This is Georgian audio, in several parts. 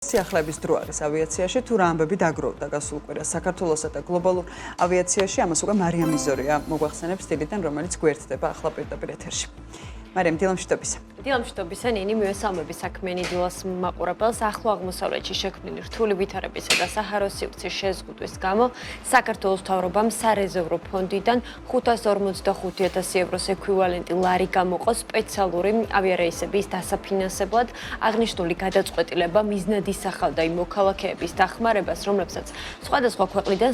სიახლეების დრო არის ავიაციაში თუ რა ამბები დაგროვდა გასულ კვირას საქართველოსა და გლობალურ ავიაციაში ამას უკვე მარია მიზორია მოგვახსენებს დილიდან რომელიც გვერდდება ახლა პირდაპირ ეთერში. მარიამ დილამშვიდობისა. დილამშვიდობისა ნინი მივესალმები საქმიანი დილას მაყურებელს ახლო აღმოსავლეთში შექმნილი რთული ვითარებისა და საჰაროს სივრცის შეზღუდვის გამო საქართველოს მთავრობამ სარეზერვო ფონდიდან 545,000 ევროს ექვივალენტი ლარი გამოყო სპეციალური ავიარეისების დასაფინანსებლად. აღნიშნული გადაწყვეტილება მიზნად ისახავდა იმ მოქალაქეების დახმარებას, რომლებსაც სხვადასხვა ქვეყნიდან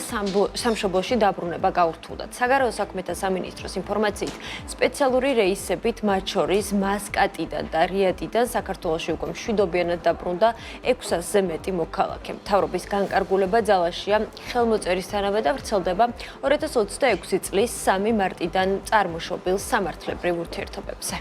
სამშობლოში დაბრუნება გაურთულდათ. საგარეო საქმეთა სამინისტროს ინფორმაციით სპეციალური რეისებით მათ შორის მასკატიდან და რიადიდან საქართველოში უკვე მშვიდობიანად დაბრუნდა 600-ზე მეტი მოქალაქე. მთავრობის განკარგულება ძალაშია ხელმოწერისთანავე და ვრცელდება 2026 წლის 3 მარტიდან წარმოშობილ სამართლებრივ ურთიერთობებზე.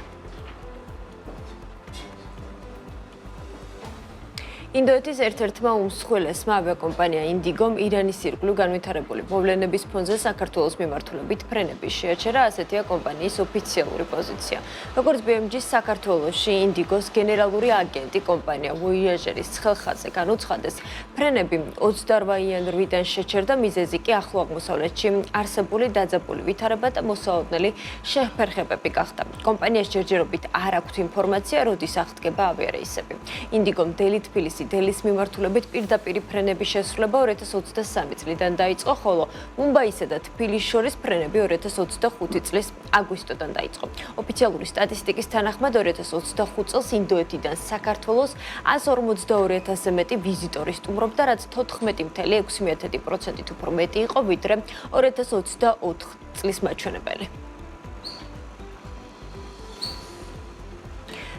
ინდოეთის ერთ-ერთმა უმსხვილესმა ავიაკომპანია ინდიგომ ირანის ირგვლივ განვითარებული მოვლენების ფონზე საქართველოს მიმართულებით ფრენების შეაჩერა, ასეთია კომპანიის ოფიციალური პოზიცია. როგორც BMG-ს საქართველოში ინდიგოს გენერალური აგენტი კომპანია Voyager-ის ხელხაზზე განუცხადეს, ფრენები 28 იანვრიდან შეჩერდა, მიზეზი კი ახლო აღმოსავლეთში არსებული დაძაბული ვითარება და მოსალოდნელი შეფერხებები გახდა. კომპანიას ჯერჯერობით არ აქვთ ინფორმაცია, როდის აღდგება ავიარეისები. ინდიგომ დელი-თბილისი დელის მიმართულებით პირდაპირ ფრენების შესრულება 2023 წლიდან დაიწყო, ხოლო მუმბაისა და თბილისის შორის ფრენები 2025 წლის აგვისტოდან დაიწყო. ოფიციალური სტატისტიკის თანახმად 2025 წელს ინდოეთიდან საქართველოს 142,000-ზე მეტი ვიზიტორი სტუმრობდა, რაც 14,6% უფრო მეტი იყო, ვიდრე 2024 წლის მაჩვენებელი.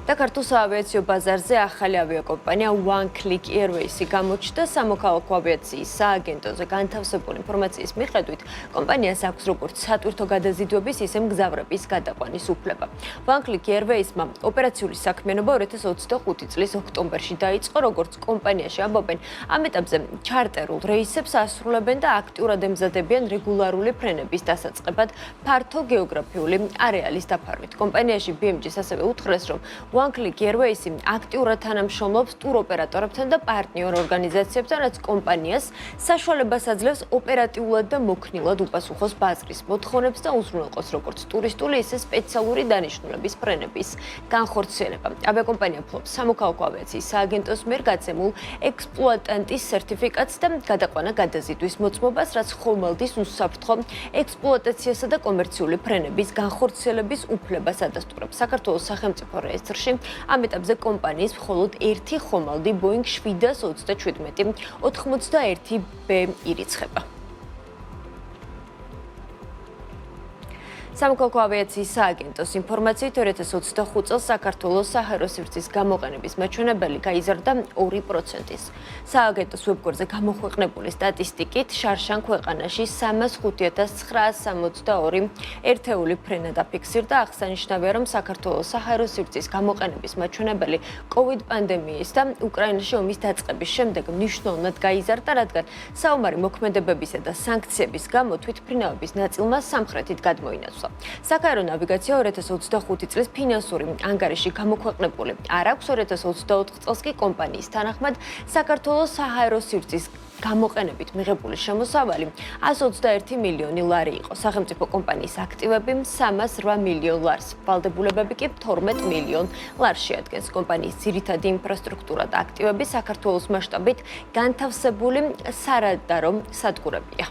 და ქართულ საავიაციო ბაზარზე ახალი ავიაკომპანია One Click Airways გამოჩნდა. სამოქალაქო ავიაციის სააგენტოზე განთავსებული ინფორმაციის მიხედვით, კომპანიას აქვს როგორც სატვირთო გადაზიდვების, ისე მგზავრების გადაყვანის უფლება. One Click Airways-მა ოპერაციული საქმიანობა 2025 წლის ოქტომბერში დაიწყო, როგორც კომპანიაში ამბობენ, ამ ეტაპზე ჩარტერულ რეისებს ასრულებენ და აქტიურად ემზადებიან რეგულარული ფრენების დასაწყებად ფართო გეოგრაფიული არეალის დაფარვით. კომპანიაში BMG-ს ასევე უთხრეს, რომ One Click Airways-ი აქტიურად თანამშრომლობს ტუროპერატორებთან და პარტნიორ ორგანიზაციებთან, რაც კომპანიას საშუალებას აძლევს ოპერატიულად და მოქნილად უპასუხოს ბაზრის მოთხოვნებს და უზრუნველყოს როგორც ტურისტული, ისე სპეციალური დანიშნულების ფრენების განხორციელება. ავიაკომპანია ფლობს სამოქალაქო ავიაციის სააგენტოს მიერ გაცემულ ექსპლუატანტის სერტიფიკატს და გადაყვანა გადაზიდვის მოწმობას, რაც ხომალდის უსაფრთხო ექსპლუატაციასა და კომერციული ფრენების განხორციელების უფლებას ადასტურებს. საქართველოს სახელმწიფო რეესტრში ამ ეტაპზე კომპანიის მხოლოდ ერთი ხომალდი Boeing 737-81B ირიცხება. სამოქალაქო ავიაციის სააგენტოს ინფორმაციით 2025 წელს საქართველოს საჰაერო სივრცის გამოყენების მაჩვენებელი გაიზარდა 2%-ის. სააგენტოს ვებგვერდზე გამოქვეყნებული სტატისტიკით, შარშან ქვეყანაში 305,962 ერთეული ფრენა დაფიქსირდა. აღსანიშნავია, რომ საქართველოს საჰაერო სივრცის გამოყენების მაჩვენებელი COVID პანდემიის და უკრაინაში ომის დაწყების შემდეგ მნიშვნელოვნად გაიზარდა, რადგან საომარი მოქმედებებისა და სანქციების გამო თვითმფრინავების ნაწილმა სამხრეთით გადმოინაცვლა. საჰაერო ნავიგაცია 2025 წლის ფინანსური ანგარიში გამოქვეყნებული არ აქვს. 2024 წელს კი კომპანიის თანახმად საქართველოს საჰაერო სივრცის გამოყენებით მიღებული შემოსავალი 121 მილიონი ლარი იყო. სახელმწიფო კომპანიის აქტივები 308 მილიონ ლარს, ვალდებულებები კი 12 მილიონ ლარს შეადგენს. კომპანიის ძირითადი ინფრასტრუქტურა და აქტივები საქართველოს მასშტაბით განთავსებული სარადარო სადგურებია.